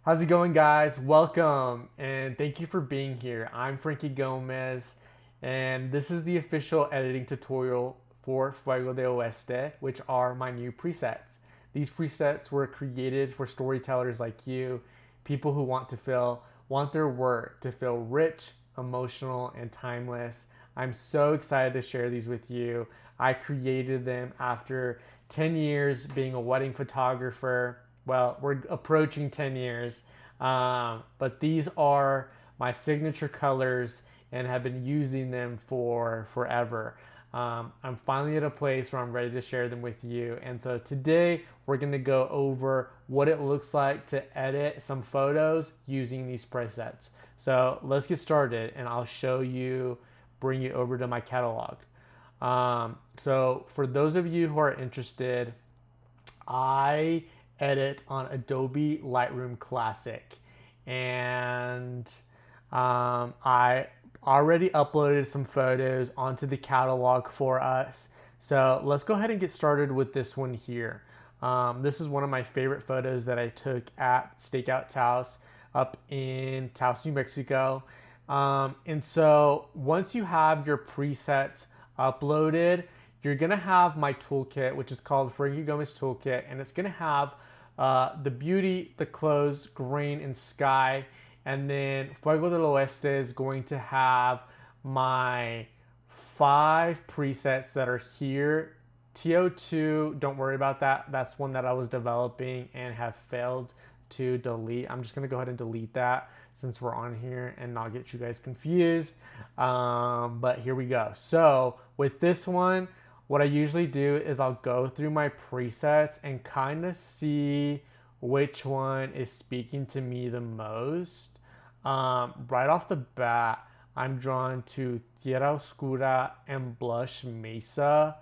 How's it going, guys? Welcome and thank you for being here. I'm Frankie Gomez, and this is the official editing tutorial for Fuego del Oeste, which are my new presets. These presets were created for storytellers like you, people who want their work to feel rich, emotional, and timeless. I'm so excited to share these with you. I created them after 10 years being a wedding photographer. Well, we're approaching 10 years, but these are my signature colors and have been using them for forever. I'm finally at a place where I'm ready to share them with you. And so today we're going to go over what it looks like to edit some photos using these presets. So let's get started and I'll show you, bring you over to my catalog. So for those of you who are interested, I edit on Adobe Lightroom Classic, and I already uploaded some photos onto the catalog for us. So let's go ahead and get started with this one here. This is one of my favorite photos that I took at Stakeout Taos up in Taos, New Mexico. And so once you have your presets uploaded, you're gonna have my toolkit, which is called Frankie Gomez Toolkit, and it's gonna have the beauty, the clothes, grain, and sky. And then Fuego del Oeste is going to have my 5 presets that are here. TO2, don't worry about that. That's one that I was developing and have failed to delete. I'm just gonna go ahead and delete that since we're on here and not get you guys confused. But here we go. So with this one, what I usually do is I'll go through my presets and kind of see which one is speaking to me the most. Right off the bat, I'm drawn to Tierra Oscura and Blush Mesa.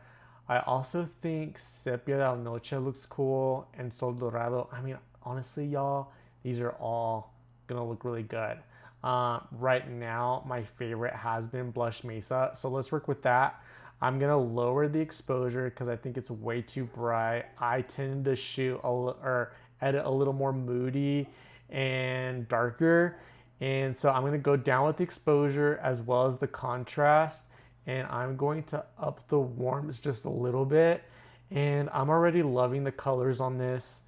I also think Sepia de la Noche looks cool and Sol Dorado. I mean, honestly, y'all, these are all gonna look really good. Right now, my favorite has been Blush Mesa, so let's work with that. I'm gonna lower the exposure because I think it's way too bright. I tend to or edit a little more moody and darker, and so I'm gonna go down with the exposure as well as the contrast, and I'm going to up the warmth just a little bit. And I'm already loving the colors on this.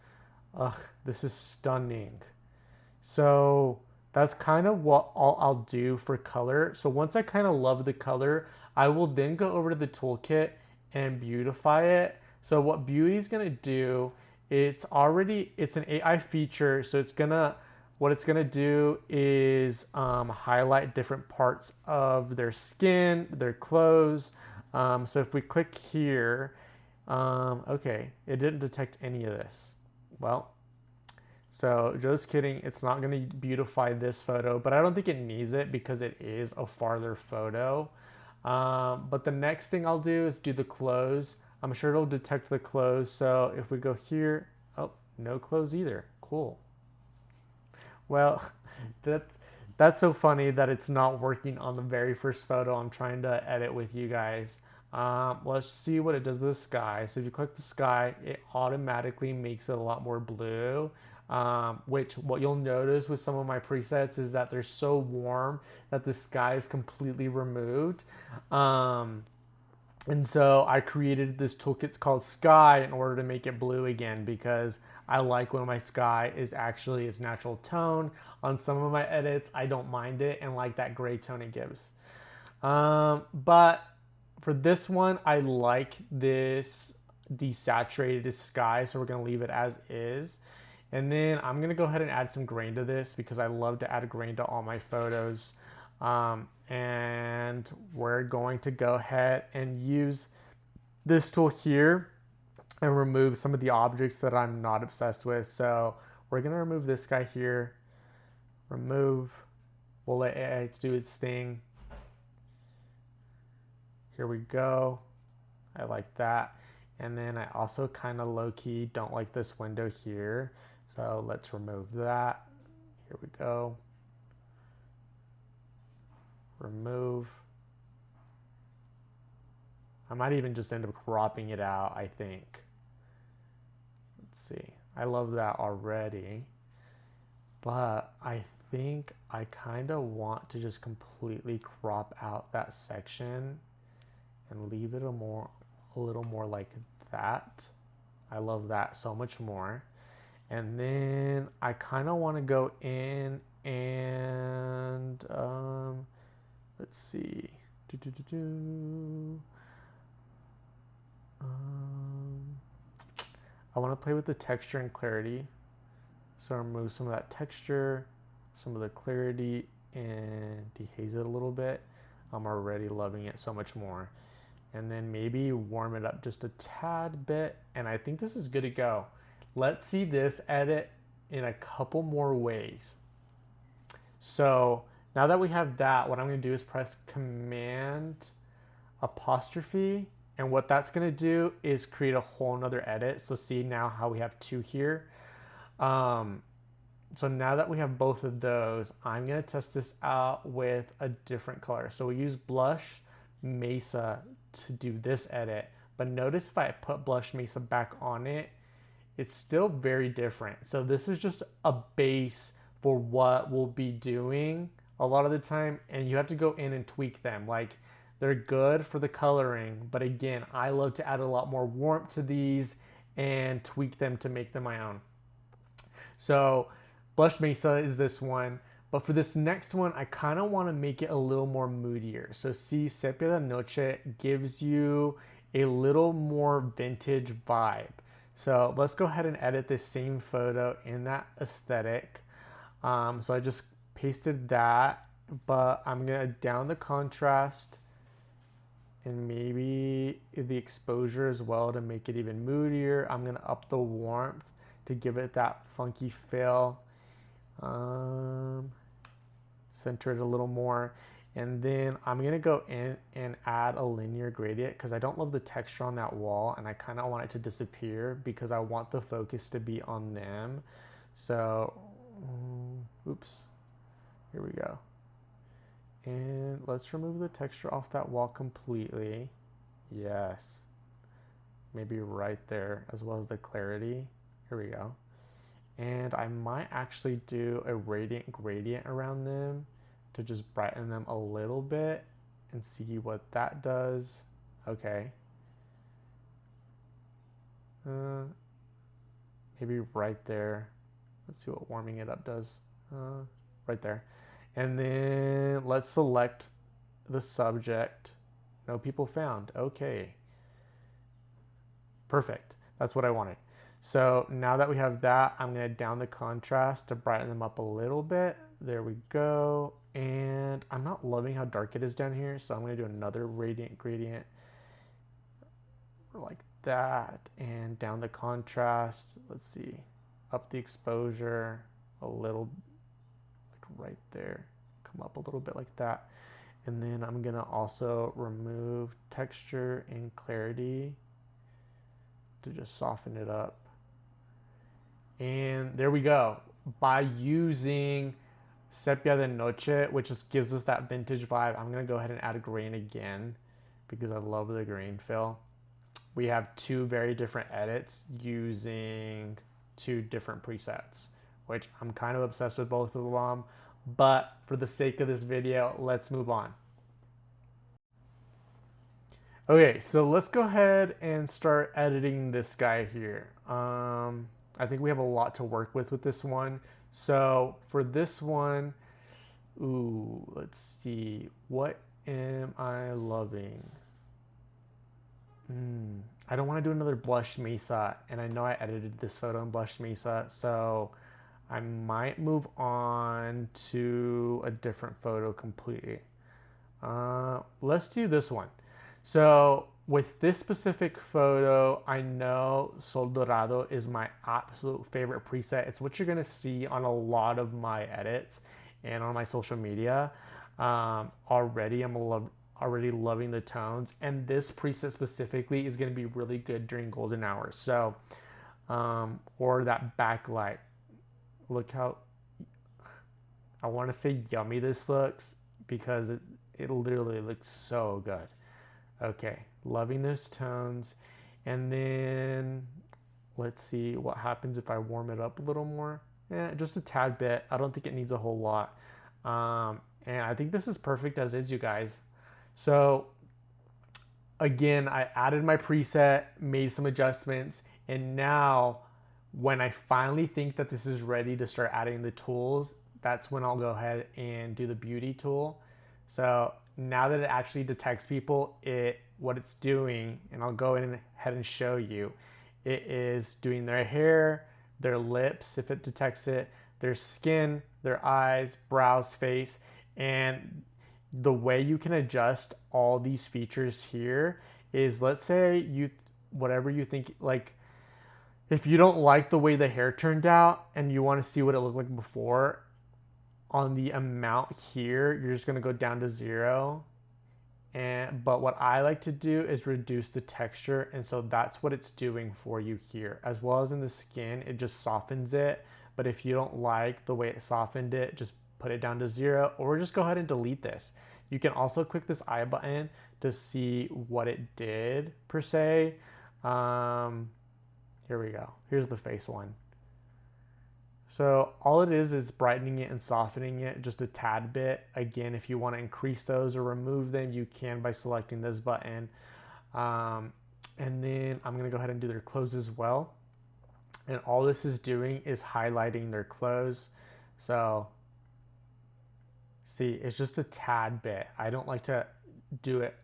Ugh, this is stunning. So that's kind of what I'll do for color. So once I kind of love the color, I will then go over to the toolkit and beautify it. So what beauty is gonna do, it's an AI feature. So what it's gonna do is highlight different parts of their skin, their clothes. So if we click here, okay, it didn't detect any of this. Well, so just kidding, it's not gonna beautify this photo, but I don't think it needs it because it is a farther photo. But the next thing I'll do is do the clothes. I'm sure it'll detect the clothes. So if we go here, oh, no clothes either. Cool. Well, that's that's so funny that it's not working on the very first photo I'm trying to edit with you guys. Let's see what it does to the sky. So if you click the sky, it automatically makes it a lot more blue. Which what you'll notice with some of my presets is that they're so warm that the sky is completely removed. And so I created this toolkit called Sky in order to make it blue again because I like when my sky is actually its natural tone. On some of my edits, I don't mind it and like that gray tone it gives. But for this one, I like this desaturated sky, so we're gonna leave it as is. And then I'm gonna go ahead and add some grain to this because I love to add grain to all my photos. And we're going to go ahead and use this tool here and remove some of the objects that I'm not obsessed with. So we're gonna remove this guy here, remove, we'll let it do its thing. Here we go. I like that. And then I also kind of low-key don't like this window here. So let's remove that. Here we go. Remove. I might even just end up cropping it out, I think. Let's see. I love that already. but I think I kind of want to just completely crop out that section and leave it a little more like that. I love that so much more. And then I kind of want to go in and let's see. Um, I want to play with the texture and clarity. So remove some of that texture, some of the clarity, and dehaze it a little bit. I'm already loving it so much more. And then maybe warm it up just a tad bit. And I think this is good to go. Let's see this edit in a couple more ways. So now that we have that, what I'm going to do is press Command apostrophe. And what that's going to do is create a whole nother edit. So see now how we have two here. So now that we have both of those, I'm going to test this out with a different color. So we use Blush Mesa to do this edit. But notice if I put Blush Mesa back on it, it's still very different. So this is just a base for what we'll be doing a lot of the time. And you have to go in and tweak them. Like, they're good for the coloring. But again, I love to add a lot more warmth to these and tweak them to make them my own. So Blush Mesa is this one. But for this next one, I kind of want to make it a little more moodier. So see, Sepia de Noche gives you a little more vintage vibe. So let's go ahead and edit this same photo in that aesthetic. So I just pasted that, but I'm going to down the contrast and maybe the exposure as well to make it even moodier. I'm going to up the warmth to give it that funky feel. Center it a little more. And then I'm going to go in and add a linear gradient because I don't love the texture on that wall and I kind of want it to disappear because I want the focus to be on them. So, oops, here we go. And let's remove the texture off that wall completely. Yes. Maybe right there, as well as the clarity. Here we go. And I might actually do a radiant gradient around them to just brighten them a little bit and see what that does. Okay. Maybe right there. Let's see what warming it up does. Right there. And then let's select the subject. No people found. Okay. Perfect. That's what I wanted. So now that we have that, I'm going to down the contrast to brighten them up a little bit. There we go. And I'm not loving how dark it is down here, so I'm going to do another radiant gradient like that and down the contrast. Let's see. Up the exposure a little, like right there. Come up a little bit like that. And then I'm going to also remove texture and clarity to just soften it up. And there we go. By using Sepia de Noche, which just gives us that vintage vibe, I'm going to go ahead and add a grain again because I love the grain fill. We have two very different edits using two different presets, which I'm kind of obsessed with both of them. But for the sake of this video, let's move on. Okay, so let's go ahead and start editing this guy here. I think we have a lot to work with this one. So for this one, let's see. What am I loving? I don't want to do another Blush Mesa, and I know I edited this photo in Blush Mesa, so I might move on to a different photo completely. Let's do this one. So with this specific photo, I know Sol Dorado is my absolute favorite preset. It's what you're gonna see on a lot of my edits and on my social media. Already I'm already loving the tones, and this preset specifically is gonna be really good during golden hours. So, or that backlight. Look how, I wanna say yummy this looks because it literally looks so good. Okay, loving those tones. And then let's see what happens if I warm it up a little more. just a tad bit. I don't think it needs a whole lot. And I think this is perfect as is, you guys. So again, I added my preset, made some adjustments, and now when I finally think that this is ready to start adding the tools, that's when I'll go ahead and do the beauty tool. So now that it actually detects people, what it's doing, and I'll go ahead and show you, it is doing their hair, their lips, if it detects it, their skin, their eyes, brows, face, and the way you can adjust all these features here is, let's say whatever you think, like if you don't like the way the hair turned out and you want to see what it looked like before, on the amount here, you're just going to go down to 0. But what I like to do is reduce the texture, and so that's what it's doing for you here. As well as in the skin, it just softens it. But if you don't like the way it softened it, just put it down to 0, or just go ahead and delete this. You can also click this I button to see what it did per se. Here we go. Here's the face one. So all it is brightening it and softening it just a tad bit. Again, if you want to increase those or remove them, you can by selecting this button. And then I'm going to go ahead and do their clothes as well. And all this is doing is highlighting their clothes. So see, it's just a tad bit. I don't like to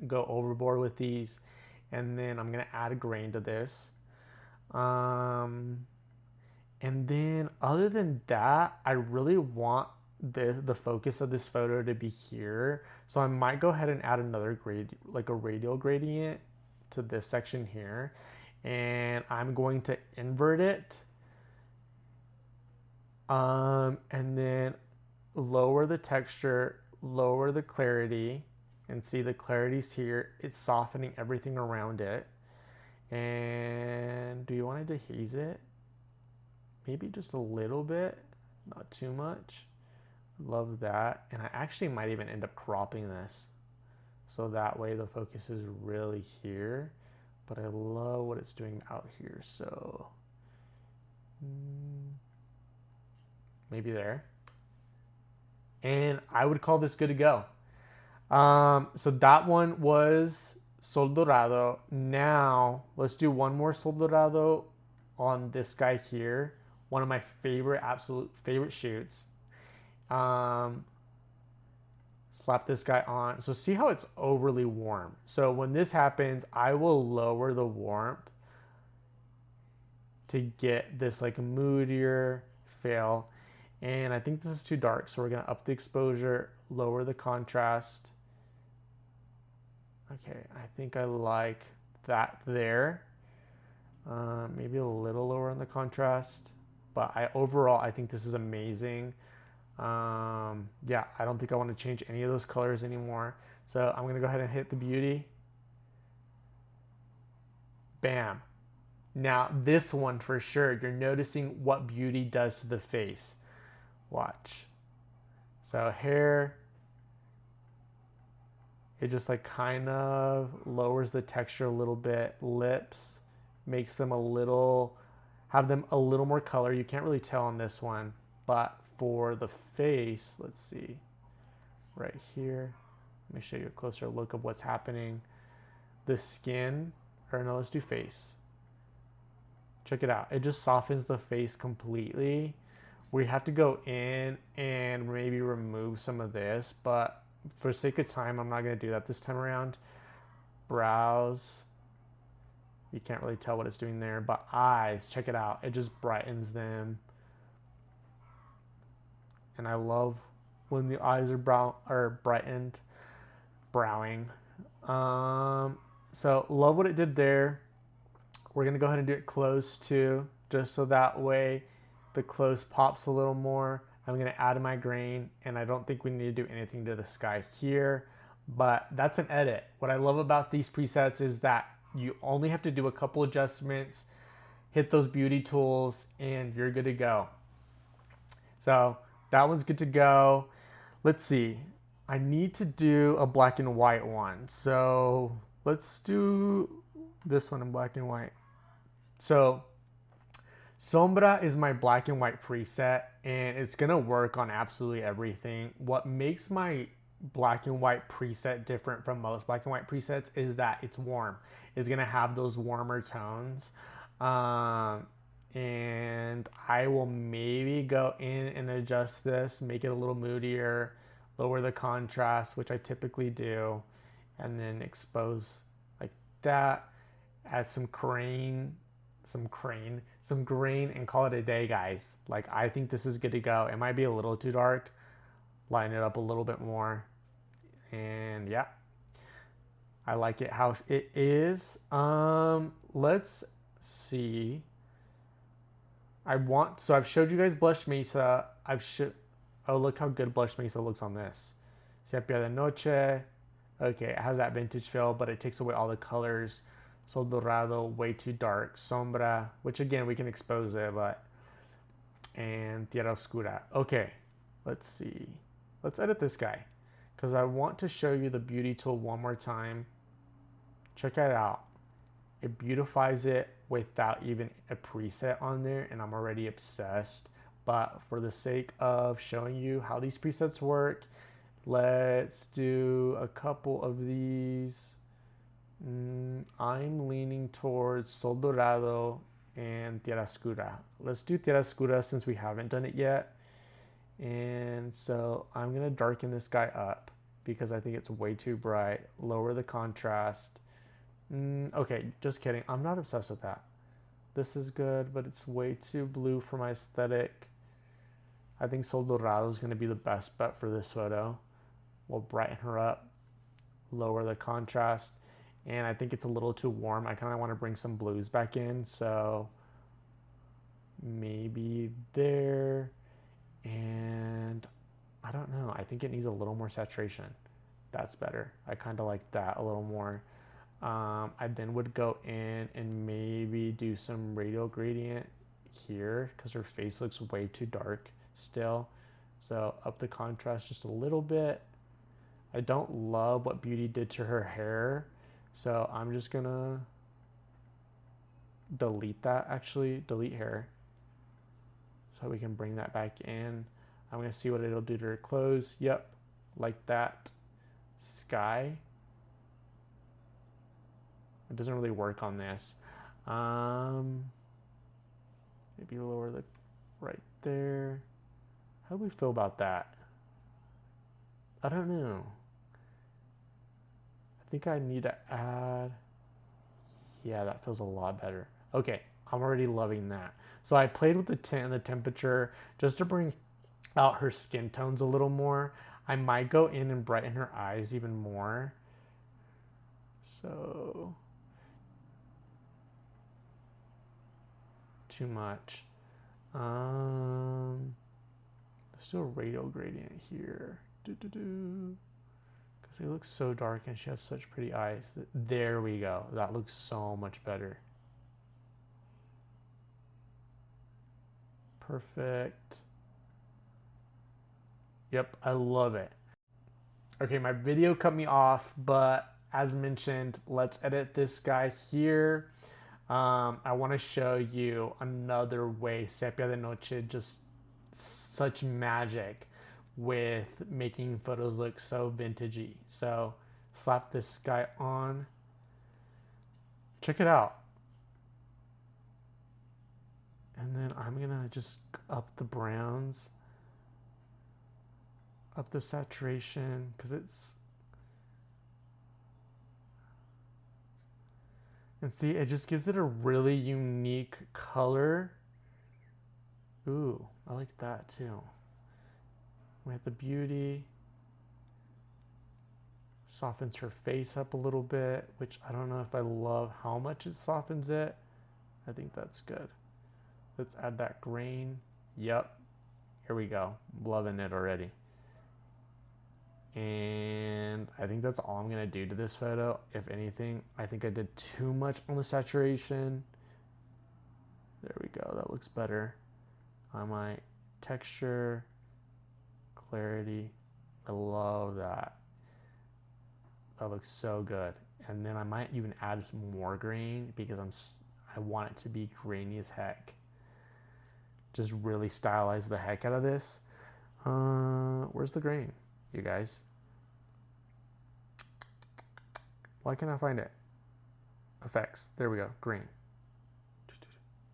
go overboard with these. And then I'm going to add a grain to this. And then other than that, I really want the focus of this photo to be here. So I might go ahead and add another like a radial gradient to this section here. And I'm going to invert it. And then lower the texture, lower the clarity, and see the clarity's here. It's softening everything around it. And do you want to dehaze it? Maybe just a little bit, not too much. Love that. And I actually might even end up cropping this, so that way the focus is really here. But I love what it's doing out here. So maybe there. And I would call this good to go. So that one was Sol Dorado. Now let's do one more Sol Dorado on this guy here. One of my absolute favorite shoots. Slap this guy on. So see how it's overly warm. So when this happens, I will lower the warmth to get this like moodier feel. And I think this is too dark, so we're gonna up the exposure, lower the contrast. Okay, I think I like that there. Maybe a little lower on the contrast. But overall, I think this is amazing. Yeah, I don't think I want to change any of those colors anymore. So I'm going to go ahead and hit the beauty. Bam. Now this one for sure, you're noticing what beauty does to the face. Watch. So hair, it just like kind of lowers the texture a little bit. Lips, makes them have them a little more color. You can't really tell on this one, but for the face, let's see, right here, let me show you a closer look of what's happening. The skin, or no, let's do face. Check it out. It just softens the face completely. We have to go in and maybe remove some of this, but for sake of time, I'm not going to do that this time around. Brows. You can't really tell what it's doing there, but eyes, check it out. It just brightens them. And I love when the eyes are brightened, browing. So love what it did there. We're gonna go ahead and do it close too, just so that way the close pops a little more. I'm gonna add my grain, and I don't think we need to do anything to the sky here, but that's an edit. What I love about these presets is that you only have to do a couple adjustments, hit those beauty tools, and you're good to go. So that one's good to go. Let's see. I need to do a black and white one. So let's do this one in black and white. So Sombra is my black and white preset, and it's gonna work on absolutely everything. What makes my black and white preset different from most black and white presets is that it's warm. It's gonna have those warmer tones. Um, and I will maybe go in and adjust this, make it a little moodier, lower the contrast, which I typically do, and then expose like that. Add some grain, and call it a day, guys. Like, I think this is good to go. It might be a little too dark. Line it up a little bit more, and yeah, I like it how it is. Let's see. I've showed you guys Blush Mesa. Oh, look how good Blush Mesa looks on this. Sepia de Noche. Okay, it has that vintage feel, but it takes away all the colors. Sol Dorado, way too dark. Sombra, which again, we can expose it, but. And Tierra Oscura. Okay, let's see. Let's edit this guy, because I want to show you the beauty tool one more time. Check it out. It beautifies it without even a preset on there, and I'm already obsessed. But for the sake of showing you how these presets work, let's do a couple of these. I'm leaning towards Sol Dorado and Tierra Oscura. Let's do Tierra Oscura since we haven't done it yet. And so I'm gonna darken this guy up because I think it's way too bright. Lower the contrast. Okay, just kidding. I'm not obsessed with that. This is good, but it's way too blue for my aesthetic. I think Sol Dorado is going to be the best bet for this photo. We'll brighten her up, lower the contrast, and I think it's a little too warm. I kind of want to bring some blues back in, so maybe there. And I don't know. I think it needs a little more saturation. That's better. I kind of like that a little more. I then would go in and maybe do some radial gradient here because her face looks way too dark still. So up the contrast just a little bit. I don't love what Beauty did to her hair, so I'm just gonna delete that, actually, delete hair, so we can bring that back in. I'm gonna see what it'll do to her clothes. Yep, like that. Sky. It doesn't really work on this. Maybe lower the right there. How do we feel about that? I don't know. I think I need to add. Yeah, that feels a lot better. Okay, I'm already loving that. So I played with the tint and the temperature just to bring out her skin tones a little more. I might go in and brighten her eyes even more. So too much. Let's do a radial gradient here. Because they look so dark and she has such pretty eyes. There we go. That looks so much better. Perfect. Yep, I love it. Okay, my video cut me off, but as mentioned, let's edit this guy here. I want to show you another way Sepia de Noche just such magic with making photos look so vintagey. So slap this guy on. Check it out. And then I'm gonna just up the browns, up the saturation, because it's, and see, it just gives it a really unique color. Ooh, I like that too. We have the Beauty. Softens her face up a little bit, which I don't know if I love how much it softens it. I think that's good. Let's add that grain. Yep. Here we go. I'm loving it already. And I think that's all I'm going to do to this photo. If anything, I think I did too much on the saturation. There we go. That looks better. I might texture, clarity. I love that. That looks so good. And then I might even add some more grain because I want it to be grainy as heck. just really stylize the heck out of this. Where's the grain, you guys? Why can't I find it? Effects. There we go. Green.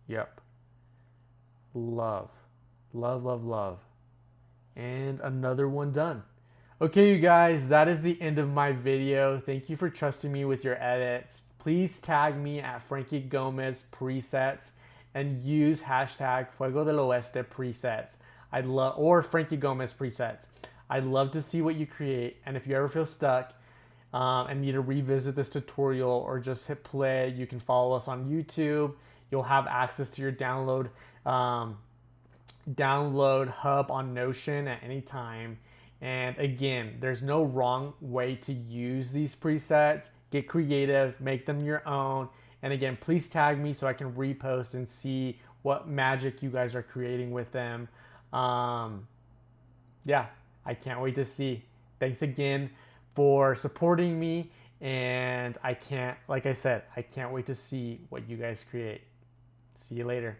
Yep. Love. Love, love, love. And another one done. Okay, you guys, that is the end of my video. Thank you for trusting me with your edits. Please tag me at Frankie Gomez presets and use hashtag Fuego del Oeste presets. I'd love, or Frankie Gomez presets. I'd love to see what you create. And if you ever feel stuck and need to revisit this tutorial or just hit play, you can follow us on YouTube. You'll have access to your download hub on Notion at any time. And again, there's no wrong way to use these presets. Get creative, make them your own. And again, please tag me so I can repost and see what magic you guys are creating with them. Yeah, I can't wait to see. Thanks again for supporting me. And like I said, I can't wait to see what you guys create. See you later.